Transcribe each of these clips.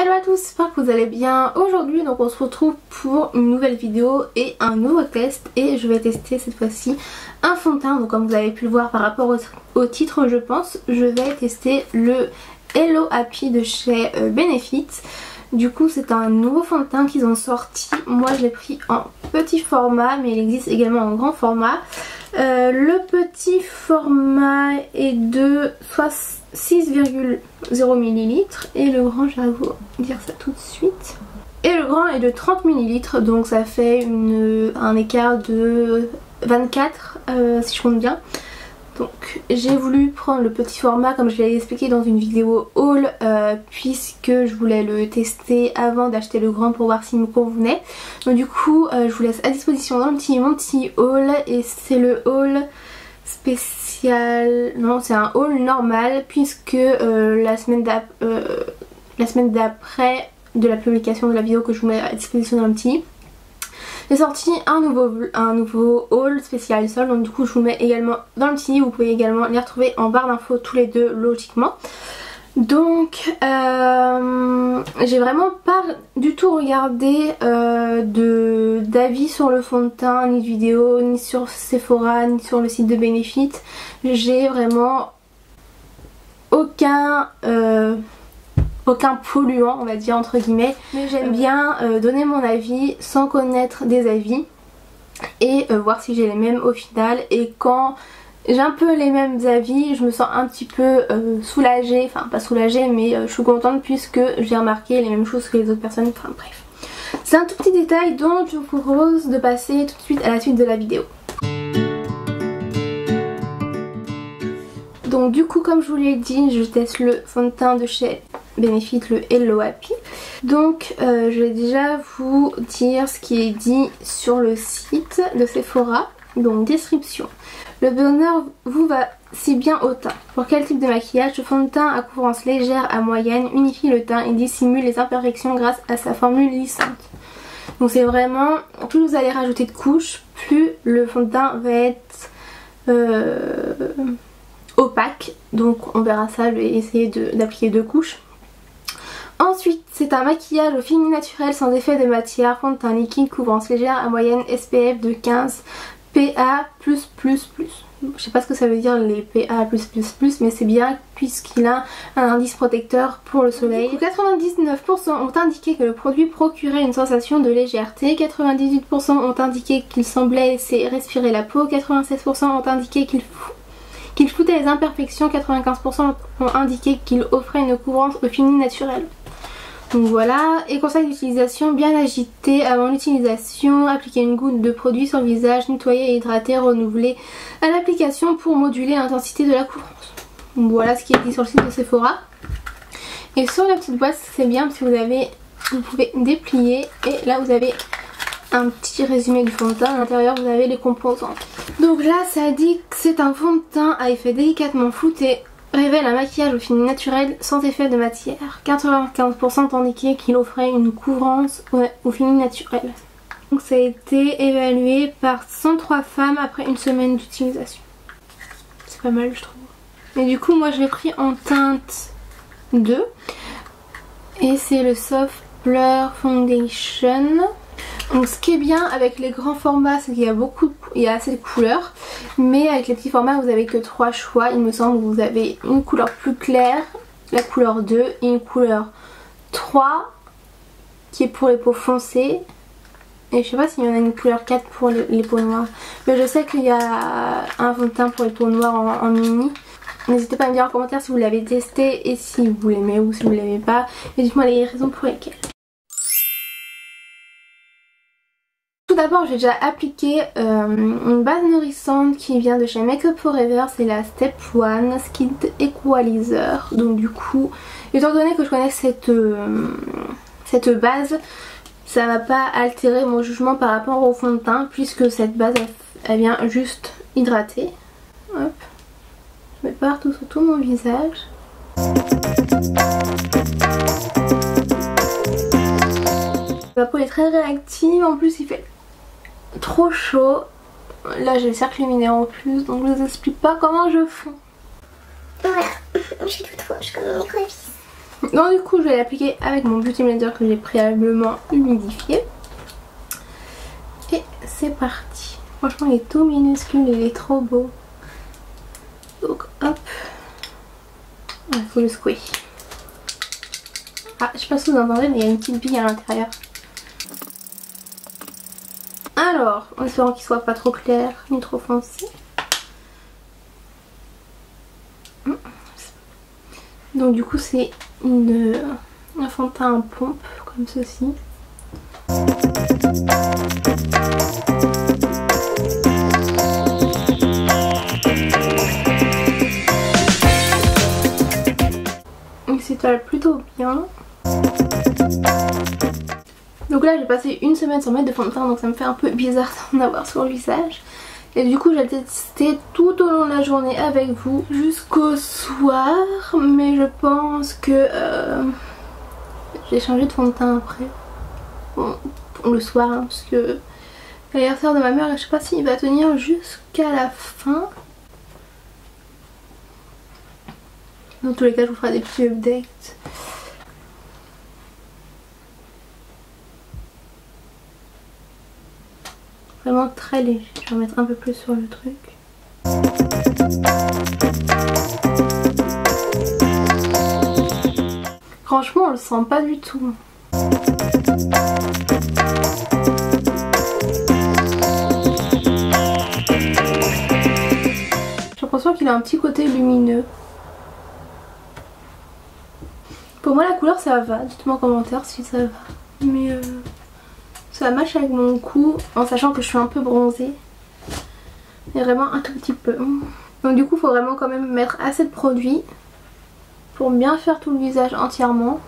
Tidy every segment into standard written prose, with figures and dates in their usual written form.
Hello à tous, j'espère que vous allez bien. Aujourd'hui donc on se retrouve pour une nouvelle vidéo et un nouveau test. Et je vais tester cette fois-ci un fond de teint. Donc comme vous avez pu le voir par rapport au titre je pense, je vais tester le Hello Happy de chez Benefit. Du coup c'est un nouveau fond de teint qu'ils ont sorti. Moi je l'ai pris en petit format mais il existe également en grand format. Le petit format est de 6,0 ml et le grand, je vais vous dire ça tout de suite. Et le grand est de 30 ml, donc ça fait un écart de 24 si je compte bien. Donc j'ai voulu prendre le petit format comme je l'ai expliqué dans une vidéo haul puisque je voulais le tester avant d'acheter le grand pour voir s'il me convenait. Donc du coup je vous laisse à disposition dans mon petit haul et c'est le haul spécial, non c'est un haul normal puisque la semaine d'après de la publication de la vidéo que je vous mets à disposition dans le petit, j'ai sorti un nouveau haul spécial sol, donc du coup je vous mets également dans le petit, vous pouvez également les retrouver en barre d'infos tous les deux logiquement. Donc j'ai vraiment pas du tout regardé d'avis sur le fond de teint, ni de vidéo, ni sur Sephora, ni sur le site de Benefit. J'ai vraiment aucun polluant on va dire entre guillemets, mais j'aime bien donner mon avis sans connaître des avis et voir si j'ai les mêmes au final. Et quand j'ai un peu les mêmes avis, je me sens un petit peu soulagée, enfin pas soulagée mais je suis contente puisque j'ai remarqué les mêmes choses que les autres personnes, enfin bref. C'est un tout petit détail donc je vous propose de passer tout de suite à la suite de la vidéo. Donc du coup comme je vous l'ai dit, je teste le fond de teint de chez Benefit, le Hello Happy. Donc je vais déjà vous dire ce qui est dit sur le site de Sephora. Donc description. Le bonheur vous va si bien au teint. Pour quel type de maquillage? Ce fond de teint à couvrance légère à moyenne unifie le teint et dissimule les imperfections grâce à sa formule lissante. Donc c'est vraiment, plus vous allez rajouter de couches, plus le fond de teint va être opaque. Donc on verra ça, je vais essayer d'appliquer 2 couches. Ensuite, c'est un maquillage au fini naturel sans effet de matière, fond de teint liquide, couvrance légère à moyenne, SPF de 15, PA+++. Je sais pas ce que ça veut dire les PA+++, mais c'est bien puisqu'il a un indice protecteur pour le soleil. 99% ont indiqué que le produit procurait une sensation de légèreté, 98% ont indiqué qu'il semblait laisser respirer la peau, 96% ont indiqué qu'il floutait les imperfections, 95% ont indiqué qu'il offrait une couvrance au fini naturel. Donc voilà, et conseil d'utilisation: bien agité avant l'utilisation, appliquer une goutte de produit sur le visage, nettoyer et hydrater, renouveler à l'application pour moduler l'intensité de la couvrance. Donc voilà ce qui est dit sur le site de Sephora. Et sur la petite boîte c'est bien parce que vous pouvez déplier et là vous avez un petit résumé du fond de teint. À l'intérieur vous avez les composants. Donc là ça dit que c'est un fond de teint à effet délicatement flouté, révèle un maquillage au fini naturel sans effet de matière. 95% ont indiqué qu'il offrait une couvrance au fini naturel. Donc ça a été évalué par 103 femmes après une semaine d'utilisation. C'est pas mal je trouve. Et du coup moi je l'ai pris en teinte 2 et c'est le Soft Blur Foundation. Donc ce qui est bien avec les grands formats c'est qu'il y a assez de couleurs, mais avec les petits formats vous avez que 3 choix. Il me semble que vous avez une couleur plus claire, la couleur 2 et une couleur 3 qui est pour les peaux foncées. Et je sais pas s'il y en a une couleur 4 pour les peaux noires, mais je sais qu'il y a un fond de teint pour les peaux noires en mini. N'hésitez pas à me dire en commentaire si vous l'avez testé et si vous l'aimez ou si vous l'aimez pas, et dites-moi les raisons pour lesquelles. Tout d'abord j'ai déjà appliqué une base nourrissante qui vient de chez Make Up For Ever, c'est la Step 1 Skin Equalizer. Donc du coup, étant donné que je connais cette base, ça va pas altérer mon jugement par rapport au fond de teint puisque cette base elle vient juste hydrater. Hop, je mets partout sur tout mon visage. Ma peau est très réactive, en plus il fait trop chaud. Là j'ai le cercle lumineux en plus, donc je vous explique pas comment je fonds. Voilà, je suis toute rouge comme une écrevisse. Donc du coup je vais l'appliquer avec mon Beauty Blender que j'ai préalablement humidifié. Et c'est parti. Franchement il est tout minuscule, il est trop beau. Donc hop. Il faut le secouer. Ah je sais pas si vous entendez mais il y a une petite bille à l'intérieur. Alors, en espérant qu'il soit pas trop clair ni trop foncé. Donc du coup c'est un fond de teint en pompe comme ceci. Il s'étale plutôt bien. Donc là j'ai passé une semaine sans mettre de fond de teint donc ça me fait un peu bizarre d'en avoir sur le visage. Et du coup je vais le tester tout au long de la journée avec vous jusqu'au soir. Mais je pense que j'ai changé de fond de teint après. Bon, pour le soir hein, parce que l'anniversaire de ma mère je sais pas s'il va tenir jusqu'à la fin. Dans tous les cas je vous ferai des petits updates. Vraiment très léger, je vais en mettre un peu plus sur le truc. Franchement on le sent pas du tout. J'ai l'impression qu'il a un petit côté lumineux. Pour moi la couleur ça va, dites-moi en commentaire si ça va. Mais ça match avec mon cou en sachant que je suis un peu bronzée. Et vraiment un tout petit peu. Donc du coup il faut vraiment quand même mettre assez de produit pour bien faire tout le visage entièrement.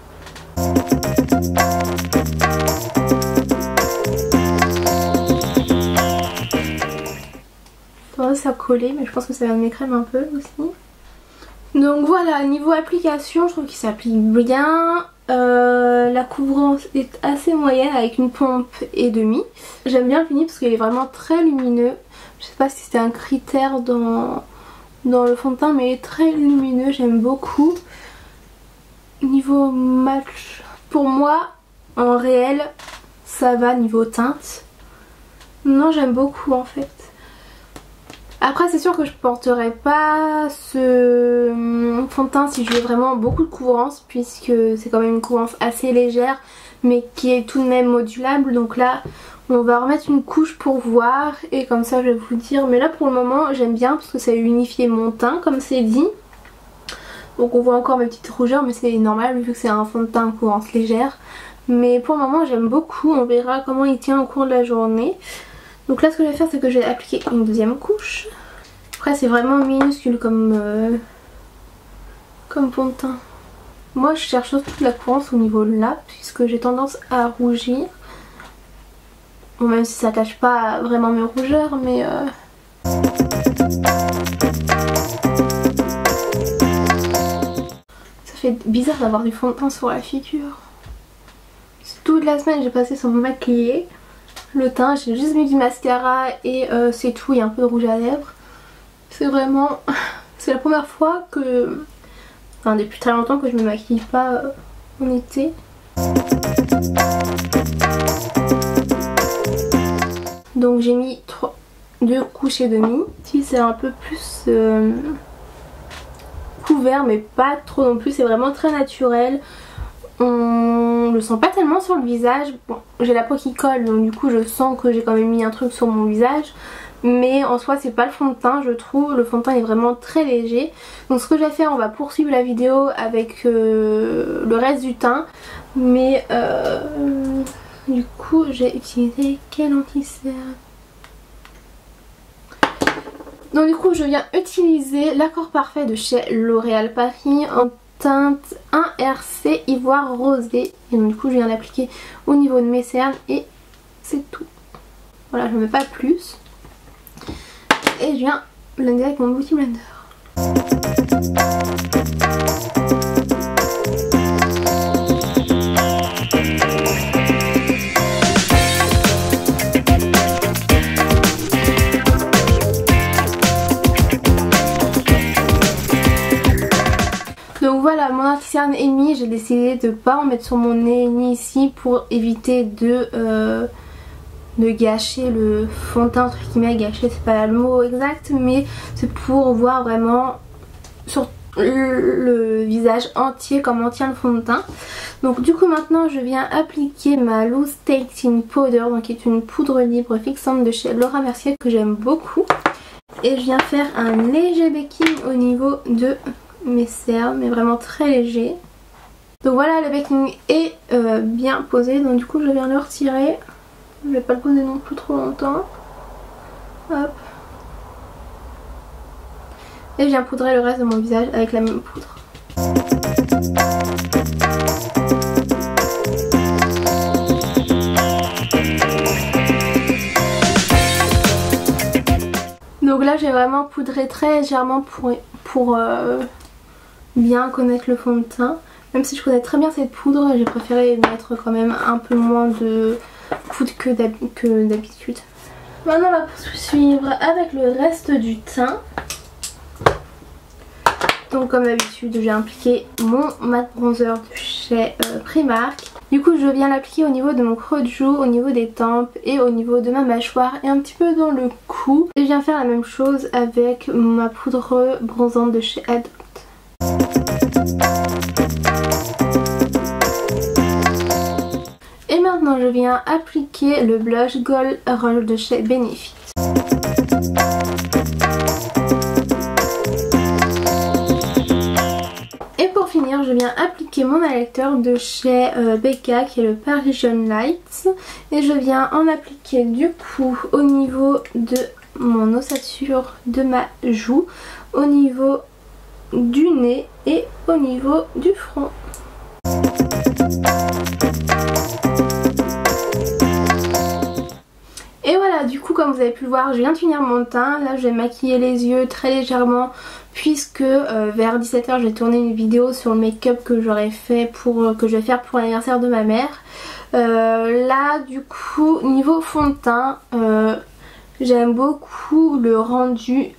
Ça a collé mais je pense que ça va m'écrémer un peu aussi. Donc voilà, niveau application je trouve qu'il s'applique bien. La couvrance est assez moyenne avec une pompe et demi. J'aime bien le fini parce qu'il est vraiment très lumineux. Je sais pas si c'était un critère dans le fond de teint mais il est très lumineux, j'aime beaucoup. Niveau match, pour moi en réel ça va niveau teinte. Non j'aime beaucoup en fait. Après c'est sûr que je porterai pas ce fond de teint si je veux vraiment beaucoup de couvrance puisque c'est quand même une couvrance assez légère mais qui est tout de même modulable. Donc là on va remettre une couche pour voir et comme ça je vais vous dire. Mais là pour le moment j'aime bien parce que ça a unifié mon teint comme c'est dit. Donc on voit encore mes petites rougeurs mais c'est normal vu que c'est un fond de teint couvrance légère. Mais pour le moment j'aime beaucoup, on verra comment il tient au cours de la journée. Donc là ce que je vais faire c'est que je vais appliquer une deuxième couche. Après c'est vraiment minuscule comme fond de teint. Moi je cherche surtout de la couvrance au niveau de là puisque j'ai tendance à rougir. Bon, même si ça cache pas vraiment mes rougeurs mais ça fait bizarre d'avoir du fond de teint sur la figure. Toute la semaine j'ai passé sans me maquiller. Le teint, j'ai juste mis du mascara et c'est tout, il y a un peu de rouge à lèvres. C'est vraiment... c'est la première fois que... Enfin depuis très longtemps que je me maquille pas en été. Donc j'ai mis 2 couches et demi. Ici c'est un peu plus couvert mais pas trop non plus, c'est vraiment très naturel. On le sent pas tellement sur le visage. Bon, j'ai la peau qui colle donc du coup je sens que j'ai quand même mis un truc sur mon visage. Mais en soi c'est pas le fond de teint je trouve. Le fond de teint est vraiment très léger. Donc ce que je vais faire, on va poursuivre la vidéo avec le reste du teint. Mais du coup j'ai utilisé quel anti-cerne? Donc du coup je viens utiliser l'accord parfait de chez L'Oréal Paris en teinte 1RC ivoire rosé. Et donc du coup je viens l'appliquer au niveau de mes cernes et c'est tout. Voilà, je ne mets pas plus. Et je viens blender avec mon Beauty Blender. Donc voilà, mon anti-cerne est mis. nez, j'ai décidé de pas en mettre sur mon nez ni ici pour éviter de gâcher le fond de teint, entre guillemets. Gâcher, c'est pas le mot exact, mais c'est pour voir vraiment sur le visage entier comment tient le fond de teint. Donc du coup maintenant je viens appliquer ma Loose Texting Powder, donc qui est une poudre libre fixante de chez Laura Mercier que j'aime beaucoup. Et je viens faire un léger baking au niveau de mes cernes, mais vraiment très léger. Donc voilà, le baking est bien posé, donc du coup je viens le retirer. Je vais pas le poser non plus trop longtemps. Hop. Et je viens poudrer le reste de mon visage avec la même poudre. Donc là j'ai vraiment poudré très légèrement pour bien connaître le fond de teint. Même si je connais très bien cette poudre, j'ai préféré mettre quand même un peu moins de poudre que d'habitude. Maintenant on va poursuivre avec le reste du teint. Donc comme d'habitude j'ai appliqué mon matte bronzer de chez Primark. Du coup je viens l'appliquer au niveau de mon creux de joue, au niveau des tempes et au niveau de ma mâchoire et un petit peu dans le cou. Et je viens faire la même chose avec ma poudre bronzante de chez Adopt. Et maintenant je viens appliquer le blush Gold Rush de chez Benefit. Je viens appliquer mon électeur de chez Becca qui est le Parisian Lights et je viens en appliquer du coup au niveau de mon ossature de ma joue, au niveau du nez et au niveau du front. Et voilà, du coup comme vous avez pu le voir, je viens de finir mon teint. Là je vais maquiller les yeux très légèrement puisque vers 17 h je vais tourner une vidéo sur le make-up que j'aurais fait que je vais faire pour l'anniversaire de ma mère. Là du coup niveau fond de teint, j'aime beaucoup le rendu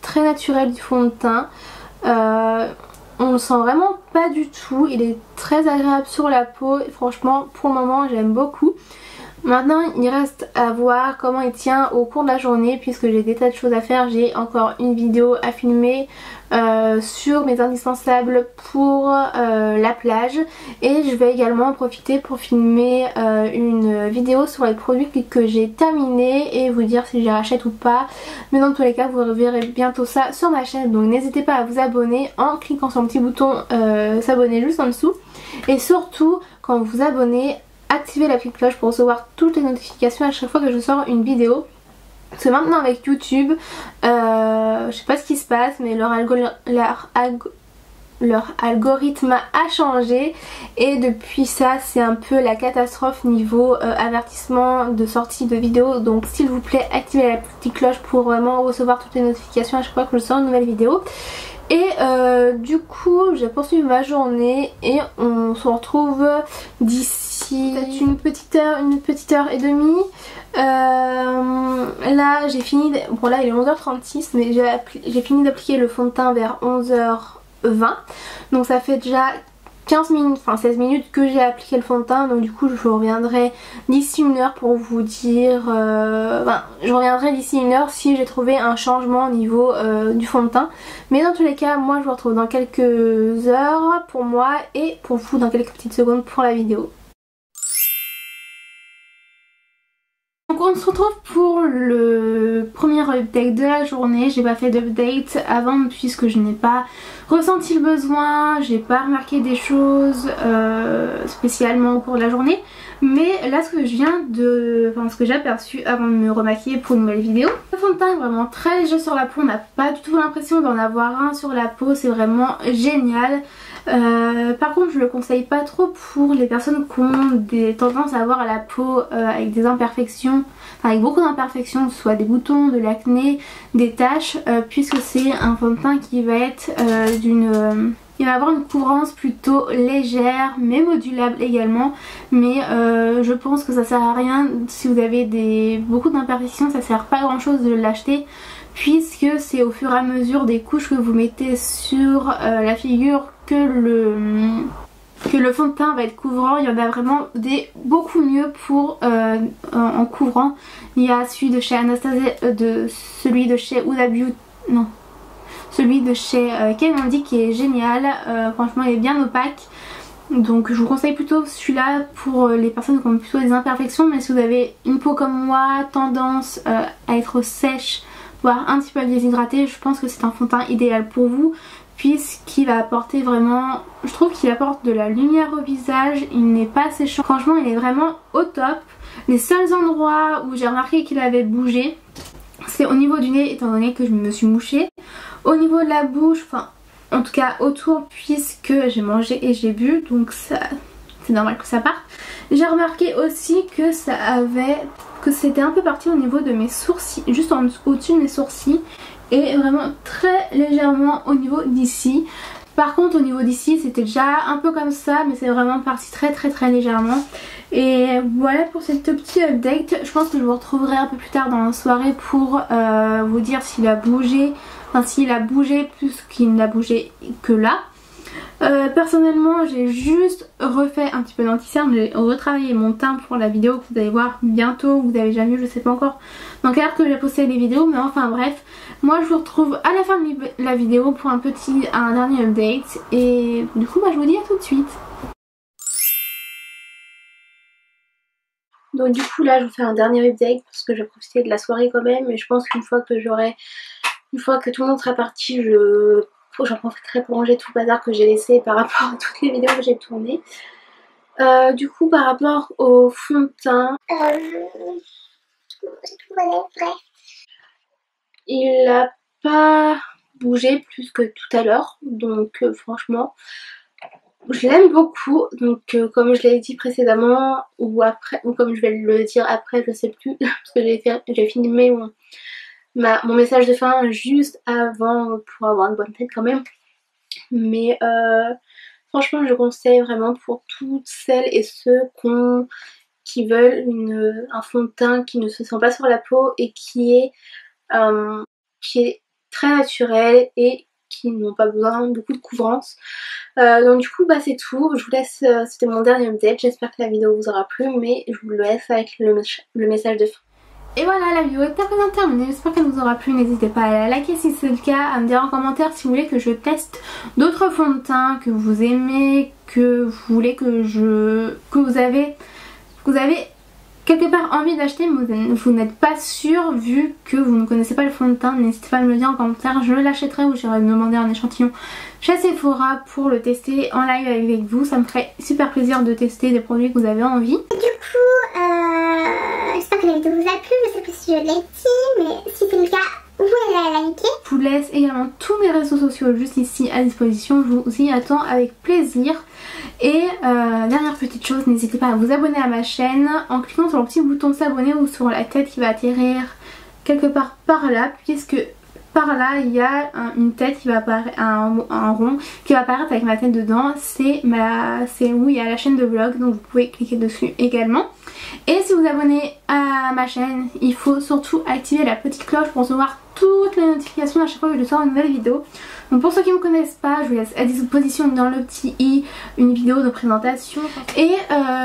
très naturel du fond de teint. On le sent vraiment pas du tout, il est très agréable sur la peau et franchement pour le moment j'aime beaucoup. Maintenant il reste à voir comment il tient au cours de la journée puisque j'ai des tas de choses à faire. J'ai encore une vidéo à filmer sur mes indispensables pour la plage et je vais également en profiter pour filmer une vidéo sur les produits que j'ai terminés et vous dire si je les rachète ou pas. Mais dans tous les cas vous verrez bientôt ça sur ma chaîne, donc n'hésitez pas à vous abonner en cliquant sur le petit bouton s'abonner juste en dessous. Et surtout quand vous vous abonnez, activez la petite cloche pour recevoir toutes les notifications à chaque fois que je sors une vidéo. Parce que maintenant avec YouTube, je sais pas ce qui se passe mais leur algorithme a changé et depuis ça c'est un peu la catastrophe niveau avertissement de sortie de vidéo. Donc s'il vous plaît activez la petite cloche pour vraiment recevoir toutes les notifications à chaque fois que je sors une nouvelle vidéo. Et du coup je vais poursuivre ma journée et on se retrouve d'ici une petite heure et demie. Là j'ai fini, bon là il est 11h36 mais j'ai fini d'appliquer le fond de teint vers 11h20. Donc ça fait déjà 15 minutes, enfin 16 minutes que j'ai appliqué le fond de teint. Donc du coup je reviendrai d'ici une heure pour vous dire je reviendrai d'ici une heure si j'ai trouvé un changement au niveau du fond de teint. Mais dans tous les cas moi je vous retrouve dans quelques heures pour moi et pour vous dans quelques petites secondes pour la vidéo. Donc on se retrouve pour le premier update de la journée. J'ai pas fait d'update avant puisque je n'ai pas ressenti le besoin, j'ai pas remarqué des choses spécialement au cours de la journée. Mais là ce que j'ai aperçu avant de me remaquiller pour une nouvelle vidéo, le fond de teint est vraiment très léger sur la peau, on n'a pas du tout l'impression d'en avoir un sur la peau, c'est vraiment génial. Par contre je le conseille pas trop pour les personnes qui ont des tendances à avoir la peau avec des imperfections, enfin avec beaucoup d'imperfections, soit des boutons, de l'acné, des taches, puisque c'est un fond de teint qui va être il va avoir une couvrance plutôt légère mais modulable également. Mais je pense que ça sert à rien si vous avez beaucoup d'imperfections, ça sert pas à grand chose de l'acheter puisque c'est au fur et à mesure des couches que vous mettez sur la figure que le fond de teint va être couvrant. Il y en a vraiment des beaucoup mieux pour en couvrant. Il y a celui de chez Anastasia, celui de chez Huda Beauty, non, celui de chez Ken Von D qui est génial. Franchement il est bien opaque. Donc je vous conseille plutôt celui-là pour les personnes qui ont plutôt des imperfections. Mais si vous avez une peau comme moi, tendance à être sèche, voire un petit peu déshydratée, je pense que c'est un fond de teint idéal pour vous. Puisqu'il va apporter vraiment, je trouve qu'il apporte de la lumière au visage, il n'est pas séchant, franchement il est vraiment au top. Les seuls endroits où j'ai remarqué qu'il avait bougé, c'est au niveau du nez, étant donné que je me suis mouchée, au niveau de la bouche, enfin en tout cas autour, puisque j'ai mangé et j'ai bu, donc ça c'est normal que ça parte. J'ai remarqué aussi que c'était un peu parti au niveau de mes sourcils, juste au-dessus de mes sourcils, et vraiment très légèrement au niveau d'ici. Par contre au niveau d'ici c'était déjà un peu comme ça, mais c'est vraiment parti très légèrement. Et voilà pour cette petite update. Je pense que je vous retrouverai un peu plus tard dans la soirée pour vous dire s'il a bougé, enfin s'il a bougé plus qu'il n'a bougé que là. Personnellement j'ai juste refait un petit peu d'anti-cerne, j'ai retravaillé mon teint pour la vidéo que vous allez voir bientôt, vous avez déjà vu, je sais pas encore dans quelle heure que j'ai posté les vidéos, mais enfin bref, moi je vous retrouve à la fin de la vidéo pour un dernier update, et du coup je vous dis à tout de suite. Donc du coup là je vous fais un dernier update parce que je vais profiter de la soirée quand même, et je pense qu'une fois que tout le monde sera parti, j'en profiterai pour ranger tout le bazar que j'ai laissé par rapport à toutes les vidéos que j'ai tournées. Du coup par rapport au fond de teint, il n'a pas bougé plus que tout à l'heure, donc franchement je l'aime beaucoup. Donc comme je l'ai dit précédemment, ou comme je vais le dire après, je sais plus parce que j'ai filmé mon message de fin juste avant pour avoir une bonne tête quand même. Mais franchement je conseille vraiment pour toutes celles et ceux qui veulent un fond de teint qui ne se sent pas sur la peau et qui est très naturel et qui n'ont pas besoin de beaucoup de couvrance. Donc du coup c'est tout, je vous laisse, c'était mon dernier update, j'espère que la vidéo vous aura plu, mais je vous laisse avec le message de fin. Et voilà, la vidéo est à présent terminée, j'espère qu'elle vous aura plu, n'hésitez pas à la liker si c'est le cas, à me dire en commentaire si vous voulez que je teste d'autres fonds de teint que vous aimez, que vous voulez que vous avez quelque part envie d'acheter mais vous n'êtes pas sûr vu que vous ne connaissez pas le fond de teint. N'hésitez pas à me le dire en commentaire, je l'achèterai ou j'irai demander un échantillon chez Sephora pour le tester en live avec vous. Ça me ferait super plaisir de tester des produits que vous avez envie. Du coup, j'espère que la vidéo vous a plu, je sais pas si je l'ai dit, mais si c'est le cas, vous pouvez la liker. Je vous laisse également tous mes réseaux sociaux juste ici à disposition, je vous y attends avec plaisir. Et dernière petite chose, n'hésitez pas à vous abonner à ma chaîne en cliquant sur le petit bouton s'abonner ou sur la tête qui va atterrir quelque part par là, puisque par là il y a une tête qui va apparaître, un rond qui va apparaître avec ma tête dedans. C'est où il y a la chaîne de vlog, donc vous pouvez cliquer dessus également. Et si vous abonnez à ma chaîne, il faut surtout activer la petite cloche pour recevoir toutes les notifications à chaque fois que je sors une nouvelle vidéo. Donc pour ceux qui ne me connaissent pas, je vous laisse à disposition dans le petit i une vidéo de présentation. Et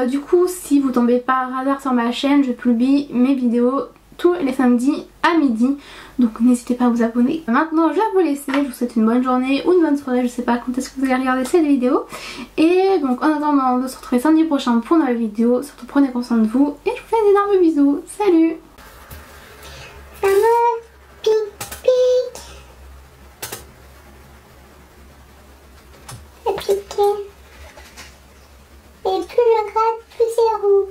du coup si vous tombez par hasard sur ma chaîne, je publie mes vidéos tous les samedis à midi. Donc n'hésitez pas à vous abonner. Maintenant je vais vous laisser, je vous souhaite une bonne journée ou une bonne soirée, je sais pas quand est-ce que vous allez regarder cette vidéo. Et donc en attendant de se retrouver samedi prochain pour une nouvelle vidéo, surtout prenez conscience de vous et je vous fais d'énormes bisous. Salut! Pic pic. C'est piqué. Et plus je gratte, plus c'est roux.